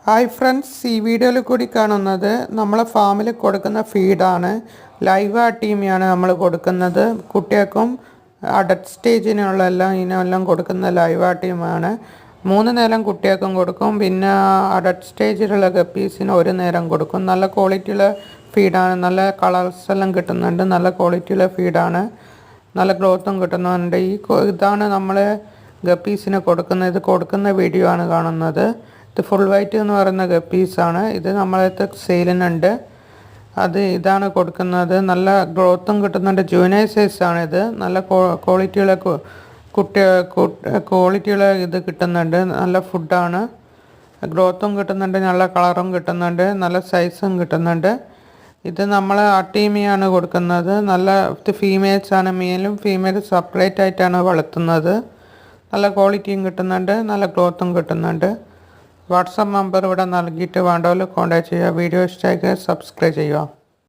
Hi friends, ഈ വീഡിയോയിൽ കൂടി കാണുന്നത് നമ്മളെ ഫാമിൽ കൊടുക്കുന്ന ഫീഡാണ്. ലൈവ് ആട്ടിയമാണ് നമ്മൾ കൊടുക്കുന്നത്. കുട്ടികൾക്കും അഡൽട്ട് സ്റ്റേജിനുള്ള ഇതിനെല്ലാം കൊടുക്കുന്ന ലൈവ് ആട്ടിയമാണ്. 3 നേരം കുട്ടികൾക്കും കൊടുക്കും. പിന്നെ അഡൽട്ട് സ്റ്റേജിലുള്ള ഗപ്പീസിന് 1 നേരം കൊടുക്കും. നല്ല ക്വാളിറ്റിയുള്ള ഫീഡാണ്. നല്ല കളേഴ്സ് എല്ലാം കിട്ടുന്നുണ്ട്. നല്ല ക്വാളിറ്റിയുള്ള ഫീഡാണ്. നല്ല ഗ്രോത്തും കിട്ടുന്നുണ്ട്. ഇതാണ് നമ്മൾ ഗപ്പീസിന് കൊടുക്കുന്നത്. ഇത് കൊടുക്കുന്ന വീഡിയോ ആണ് കാണുന്നത്. ഇത് ഫുൾ വൈറ്റ് എന്ന് പറയുന്ന ഗപ്പീസാണ്. ഇത് നമ്മളത്തെ സെയിലിനുണ്ട്. ഇതാണ് കൊടുക്കുന്നത്. നല്ല ഗ്രോത്തും കിട്ടുന്നുണ്ട്. ജൂനിയർ സൈസാണിത്. നല്ല ക്വാളിറ്റിയുള്ള ക്വാളിറ്റിയുള്ള ഇത് കിട്ടുന്നുണ്ട്. നല്ല ഫുഡാണ്. ഗ്രോത്തും കിട്ടുന്നുണ്ട്. നല്ല കളറും കിട്ടുന്നുണ്ട്. നല്ല സൈസും കിട്ടുന്നുണ്ട്. ഇത് നമ്മൾ അട്ടീമിയാണ് കൊടുക്കുന്നത്. നല്ല ഫീമെയിൽസാണ്. മെയിലും ഫീമെയിലും സെപ്പറേറ്റ് ആയിട്ടാണ് വളർത്തുന്നത്. നല്ല ക്വാളിറ്റിയും കിട്ടുന്നുണ്ട്. നല്ല ഗ്രോത്തും കിട്ടുന്നുണ്ട്. വാട്സാപ്പ് നമ്പർ ഇവിടെ നൽകിയിട്ട് വേണ്ടവർ കോൺടാക്ട് ചെയ്യുക. വീഡിയോ ഇഷ്ടമാക്കി സബ്സ്ക്രൈബ് ചെയ്യുക.